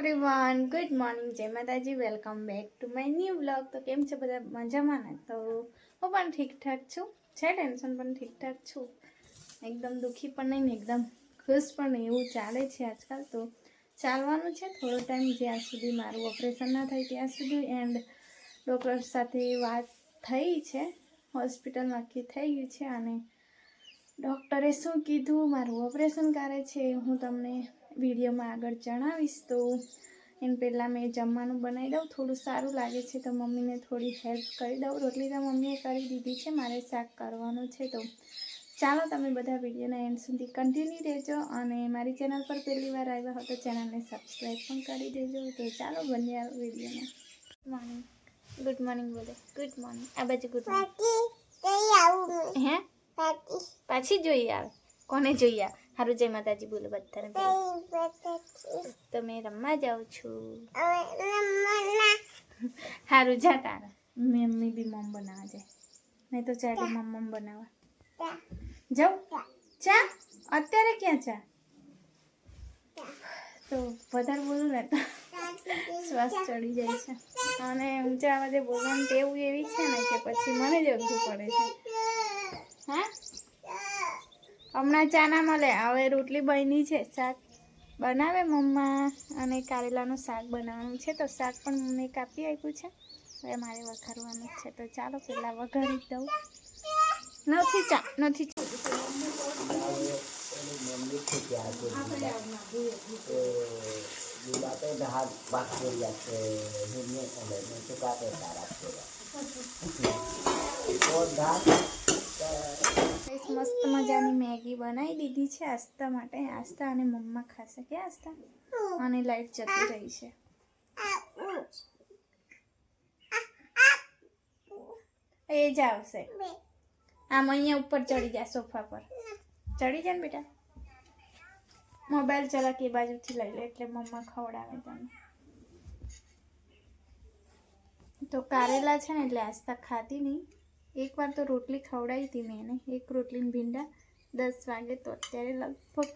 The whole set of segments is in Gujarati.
એવરીવન, ગુડ મોર્નિંગ, જય માતાજી, welcome back to my new vlog. તો કેમ છે બધા મજામાં ને? તો હું પણ ઠીકઠાક છું, છે ટેન્શન પણ ઠીકઠાક છું, એકદમ દુઃખી પણ નહીં ને એકદમ ખુશ પણ નહીં, એવું ચાલે છે આજકાલ। તો ચાલવાનું છે થોડો ટાઈમ, જ્યાં સુધી મારું ઓપરેશન ના થાય ત્યાં સુધી। એન્ડ ડૉક્ટર સાથે વાત થઈ છે, હોસ્પિટલમાં નક્કી થઈ ગયું છે અને ડૉક્ટરે શું કીધું, મારું ઓપરેશન કરે છે હું તમને વિડીયોમાં આગળ જણાવીશ। તો એને પહેલાં મેં જમવાનું બનાવી દઉં, થોડું સારું લાગે છે તો મમ્મીને થોડી હેલ્પ કરી દઉં। રોટલી તો મમ્મીએ કરી દીધી છે, મારે શાક કરવાનું છે। તો ચાલો તમે બધા વિડીયોના એન્ડ સુધી કન્ટિન્યુ રહેજો અને મારી ચેનલ પર પહેલી વાર આવ્યા હો તો ચેનલને સબસ્ક્રાઈબ પણ કરી દેજો। તો ચાલો બન્યા વિડીયોમાં। મોર્નિંગ, ગુડ મોર્નિંગ બોલે, ગુડ મોર્નિંગ, આ બાજુ ગુડ મોર્નિંગ। હે પાછી જોઈએ આવે, કોને જોઈએ આવે? હારું જય માતાજી બોલો બધાને। તમે રમવા જાઉં છું? હારું જા તારા મમ્મી બી મમ બનાવવા જાય, નહીં તો ચાલે મમ્મ બનાવવા જાઉં। ચા અત્યારે ક્યાં ચા? તો વધારે બોલું ને તો શ્વાસ ચડી જાય છે અને ઊંચા અવાજે બોલવાની ટેવ એવી છે ને કે પછી મને જ અઘરું પડે છે। હા હમણાં ચા ના મળે, હવે રોટલી બની છે, શાક બનાવે મમ્મા અને કારેલાનું શાક બનાવવાનું છે। તો શાક પણ મમ્મીએ કાપી આપ્યું છે, હવે મારે વઘારવાનું છે। તો ચાલો પહેલાં વઘારી દઉં। નથી ચા નથી મસ્ત મજાની મેગી બનાવી દીધી છે આસ્તા માટે, આસ્તા અને મમ્મા ખાશે કે આસ્તા, અને લાઈટ જતી રહી છે। એ જ આવશે, આમ અહીંયા ઉપર ચડી જા, સોફા પર ચડી જા ને બેટા, મોબાઈલ જરાક એ બાજુથી લઈ લે એટલે મમ્મા ખવડાવે તને। તો કારેલા છે ને એટલે આસ્તા ખાતી નહીં, એકવાર તો રોટલી ખવડાવી હતી મેં એને, એક રોટલીને ભીંડા 10 વાગે, તો અત્યારે લગભગ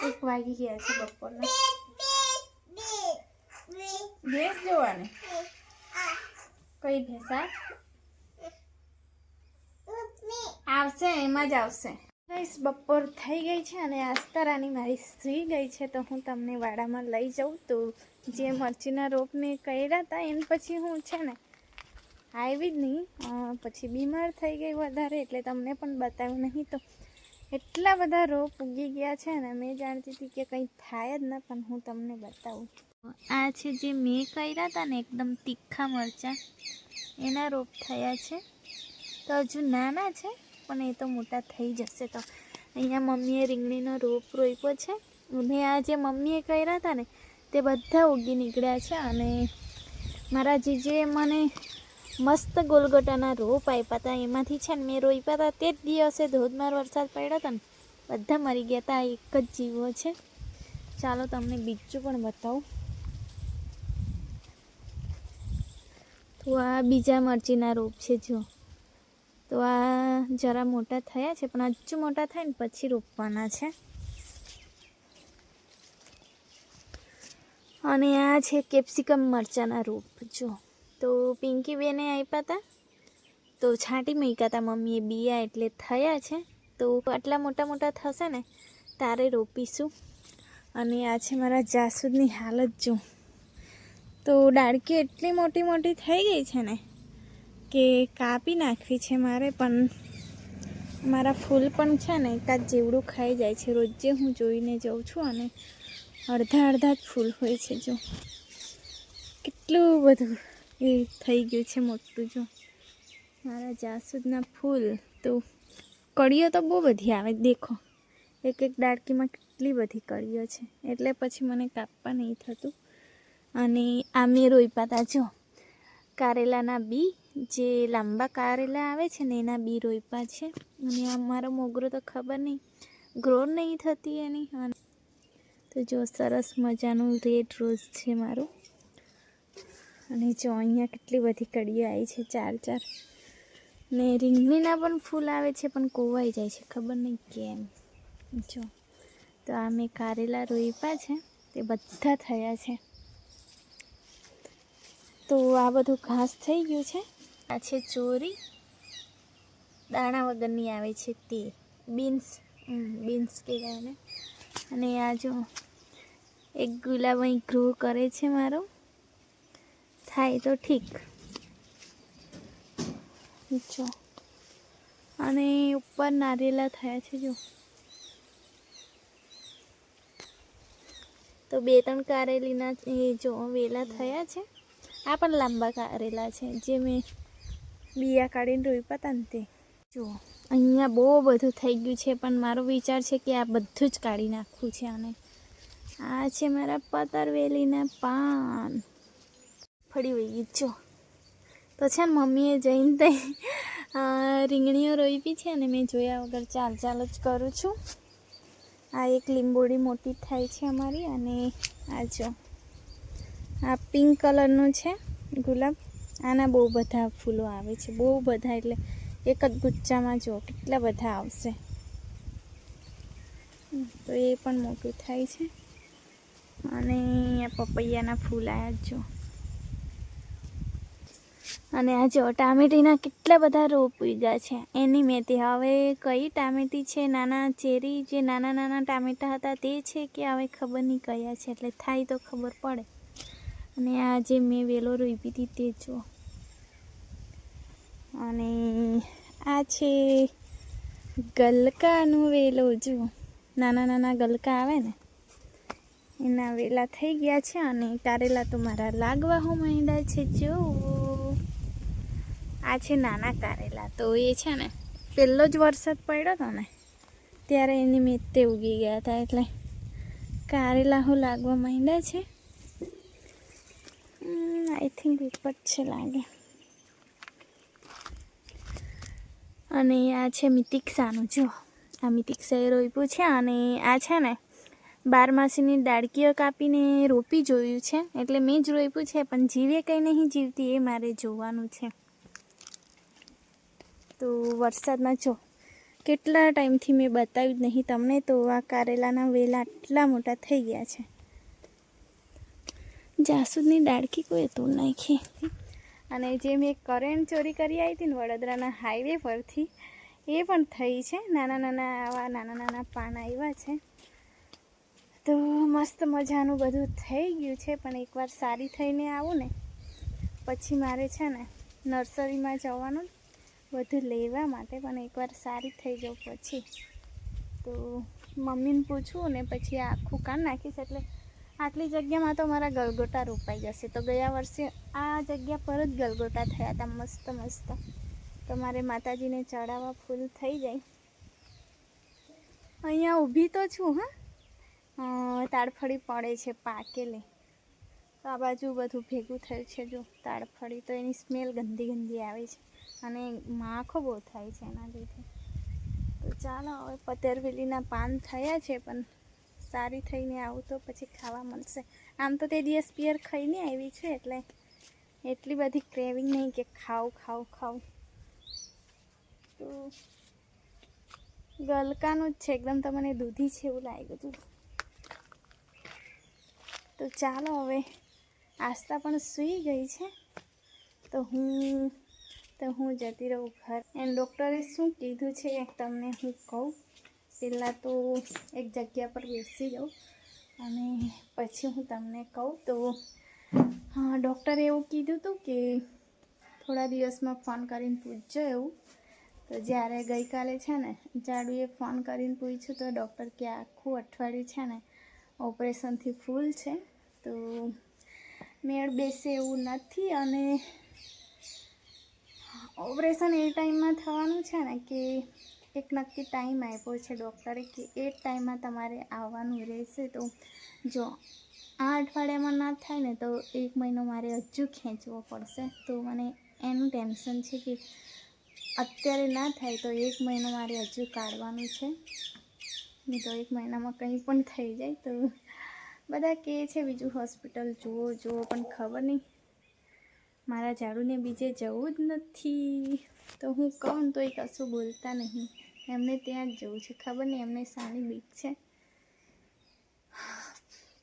1 વાગી ગયા છે બપોરના। ભેંસ જોવાની કઈ ભેંસા આવશે, એમાં જ આવશે। ગાઈસ બપોર થઈ ગઈ છે અને આસ્તારાની મારી સૂઈ ગઈ છે, તો હું તમને વાડામાં લઈ જાઉં। તો જે મરચીના રોપ મેં કર્યા હતા એને પછી હું છે ને આવી જ નહીં, પછી બીમાર થઈ ગઈ વધારે, એટલે તમને પણ બતાવ્યું નહીં। તો એટલા બધા રોપ ઉગી ગયા છે ને, મેં જાણતી હતી કે કંઈ થાય જ ના, પણ હું તમને બતાવું। આ છે જે મેં કર્યા હતા ને એકદમ તીખા મરચાં, એના રોપ થયા છે। તો હજુ નાના છે પણ એ તો મોટા થઈ જશે। તો અહીંયા મમ્મીએ રીંગણીનો રોપ રોપ્યો છે અને આ જે મમ્મીએ કર્યા હતા ને તે બધા ઉગી નીકળ્યા છે। અને મારા જીજુએ મને મસ્ત ગોલગોટાના રોપ આપ્યા હતા, એમાંથી છે ને મેં રોપ્યા હતા તે જ દિવસે ધોધમાર વરસાદ પડ્યો હતો ને, બધા મરી ગયા હતા। આ એક જ જીવો છે, ચાલો તમને બીજું પણ બતાવું। તો આ બીજા મરચીના રોપ છે જો, તો આ જરા મોટા થયા છે પણ હજુ મોટા થાય ને પછી રોપવાના છે। અને આ છે કેપ્સિકમ મરચાંના રોપ જો, તો પિંકી બેને આપ્યા હતા, તો છાંટી મૂક્યા હતા મમ્મીએ બિયા, એટલે થયા છે। તો આટલા મોટા મોટા થશે ને તારે રોપીશું। અને આ છે મારા જાસૂદની હાલત જો, તો ડાળકી એટલી મોટી મોટી થઈ ગઈ છે ને કે કાપી નાખવી છે મારે, પણ મારા ફૂલ પણ છે ને એકાદ જેવડું ખાઈ જાય છે, રોજે હું જોઈને જાઉં છું અને અડધા અડધા જ ફૂલ હોય છે જો, કેટલું બધું એ થઈ ગયું છે મોટું જો મારા જાસૂદના ફૂલ। તો કળીઓ તો બહુ બધી આવે, દેખો એક એક ડાળકીમાં કેટલી બધી કળીઓ છે, એટલે પછી મને કાપવા નહીં થતું। અને આ મેં રોપ્યા હતા જો કારેલાના બી, જે લાંબા કારેલા આવે છે ને એના બી રોપ્યા છે। અને આ મારો મોગરો તો ખબર નહીં ગ્રો નહીં થતી એની, તો જો સરસ મજાનું રેડ રોઝ છે મારું। અને જો અહીંયા કેટલી બધી કળીઓ આવી છે, 4 ને રીંગણીના પણ ફૂલ આવે છે પણ કોવાઈ જાય છે, ખબર નહીં કેમ। જો તો આ મેં કારેલા રોપ્યા છે તે બધા થયા છે. તો આ બધું ઘાસ થઈ ગયું છે. આ છે ચોરી, દાણા વગરની આવે છે તે બીન્સ, બીન્સ કહેવાય ને. અને આ જો એક ગુલાબ અહીં ગ્રો કરે છે મારો, થાય તો ઠીક. જો અને ઉપર નારિયેલા થયા છે જો. તો 2-3 કારેલીના એ જો વેલા થયા છે. આ પણ લાંબા કારેલા છે જે મેં બિયા કાઢીને રોપ્યા હતા ને તે. જો અહીંયા બહુ બધું થઈ ગયું છે, પણ મારો વિચાર છે કે આ બધું જ કાઢી નાખવું છે. અને આ છે મારા પતરવેલીના પાન, ફળી વહી ગઈ જો. તો છે ને મમ્મીએ જઈને તે રીંગણીઓ રોપી છે અને મેં જોયા વગર ચાલ જ કરું છું. આ એક લીંબોડી મોટી થાય છે અમારી. અને આ જો આ પિંક કલરનું છે ગુલાબ. આના બહુ બધા ફૂલો આવે છે, બહુ બધા, એટલે એક જ ગુચ્ચામાં જો કેટલા બધા આવશે. તો એ પણ મોટું થાય છે. અને આ પપૈયાના ફૂલ આવ્યા જો. અને આ જો ટામેટીના કેટલા બધા રોપ ઉગ્યા છે. એની મેથી હવે કઈ ટામેટી છે, નાના ચેરી જે નાના ટામેટા હતા તે છે કે હવે ખબર નહીં કયા છે, એટલે થાય તો ખબર પડે. અને આ જે મેં વેલો રોપી હતી તે જો. અને આ છે ગલકાનું વેલો જો, નાના ગલકા આવે ને એના વેલા થઈ ગયા છે. અને કારેલા તો મારા લાગવા માંડ્યા છે જો. આ છે નાના કારેલા. તો એ છે ને પહેલો જ વરસાદ પડ્યો હતો ને ત્યારે એની મેતે ઉગી ગયા હતા, એટલે કારેલા હું લાગવા માંડ્યા છે. આઈ થિંક ઉપર છે લાગે. અને આ છે મિતિક્ષાનું જો. આ મિતિક્ષાએ રોપ્યું છે. અને આ છે ને 12 ડાળકીઓ કાપીને રોપી જોયું છે, એટલે મેં જ રોપ્યું છે, પણ જીવે કંઈ નહીં જીવતી એ મારે જોવાનું છે. તો વરસાદમાં જો કેટલા ટાઈમથી મેં બતાવ્યું જ નહીં તમને. તો આ કારેલાના વેલા આટલા મોટા થઈ ગયા છે. જાસૂદની ડાળકી કોઈ તોડ નાખી. અને જે મેં કરેણ ચોરી કરી આવી હતી ને વડોદરાના હાઈવે પરથી, એ પણ થઈ છે. નાના પાન આવ્યા છે. તો મસ્ત મજાનું બધું થઈ ગયું છે. પણ એકવાર સારી થઈને આવું ને પછી મારે છે ને નર્સરીમાં જવાનું બધું લેવા માટે. પણ એકવાર સારી થઈ જાઉં પછી તો મમ્મીને પૂછવું ને પછી આખું કાન નાખીશ. એટલે આટલી જગ્યામાં તો મારા ગલગોટા રોપાઈ જશે. તો ગયા વર્ષે આ જગ્યા પર જ ગલગોટા થયા હતા મસ્ત. તો મારે માતાજીને ચડાવવા ફૂલ થઈ જાય. અહીંયા ઊભી તો છું. તાડફળી પડે છે પાકેલી. તો આ બાજુ બધું ભેગું થયું છે જો તાડફળી. તો એની સ્મેલ ગંદી આવે છે અને માખો બહુ થાય છે એના લીધે. તો ચાલો હવે પતરવેલીના પાન થયા છે, પણ સારી થઈને આવું તો પછી ખાવા મળશે. આમ તો તે દિવસ પિયર ખાઈને આવી છે, એટલે એટલી બધી ક્રેવિંગ નહીં કે ખાવ. તો ગલકાનું જ છે એકદમ. તો મને દૂધી છે એવું લાગ્યું હતું. તો ચાલો હવે આસ્થા પણ સૂઈ ગઈ છે, તો હું જતી રહું ઘર. એન્ડ ડૉક્ટરે શું કીધું છે તમને હું કહું. પહેલાં તો એક જગ્યા પર બેસી જાઉં અને પછી હું તમને કહું. તો ડૉક્ટરે એવું કીધું હતું કે થોડા દિવસમાં ફોન કરીને પૂછજો એવું. તો જ્યારે ગઈકાલે છે ને જાડુએ ફોન કરીને પૂછ્યું તો ડૉક્ટર કે આખું અઠવાડિયું છે ને ઓપરેશનથી ફૂલ છે. તો મેળ બેસે એવું નથી. અને ઓપરેશન એ ટાઈમમાં થવાનું છે ને કે એક નક્કી ટાઈમ આપ્યો છે ડૉક્ટરે કે એ ટાઈમમાં તમારે આવવાનું રહેશે. તો જો આ અઠવાડિયામાં ના થાય ને તો 1 મહિનો મારે હજુ ખેંચવો પડશે. તો મને એનું ટેન્શન છે કે અત્યારે ના થાય તો 1 મહિનો મારે હજુ કાઢવાનું છે. નહીં તો 1 મહિનામાં કંઈ પણ થઈ જાય. તો બધા કહે છે બીજું હોસ્પિટલ જુઓ, પણ ખબર નહીં. મારા ઝાડુને બીજે જવું જ નથી. તો હું કહું તો એ કશું બોલતા નહીં. એમને ત્યાં જ જવું છે. ખબર નહીં એમને શાની બીક છે.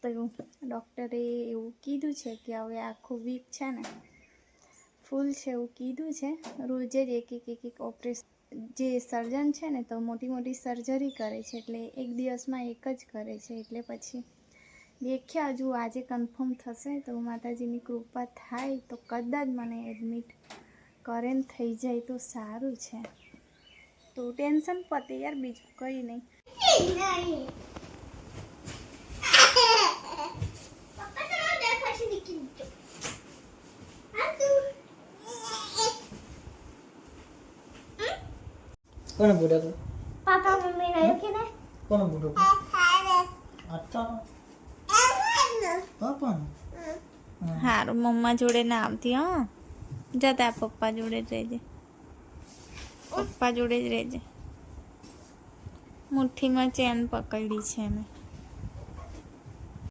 તો ડૉક્ટરે એવું કીધું છે કે હવે આખું વીક છે ને ફૂલ છે એવું કીધું છે. રોજ જ એક ઓપરેશન, જે સર્જન છે ને તો મોટી મોટી સર્જરી કરે છે, એટલે એક દિવસમાં એક જ કરે છે. એટલે પછી દેખ્યા હજુ આજે કન્ફર્મ થશે તો માતાજીની કૃપા થાય તો કદાચ મને એડમિટ કરે ને થઈ જાય તો સારું છે. તો ટેન્શન પતે યાર, બીજું કંઈ નહીં. કોણ બુડો તો પાપા મમ્મી ને કે ને કોણ બુડો આતા પાપા હારું, મમ્મા જોડે ના આવતી. હા, જતા પપ્પા જોડે જ રહેજે, પપ્પા જોડે જ રહેજે. મુઠ્ઠીમાં ચેન પકડી છે મેં.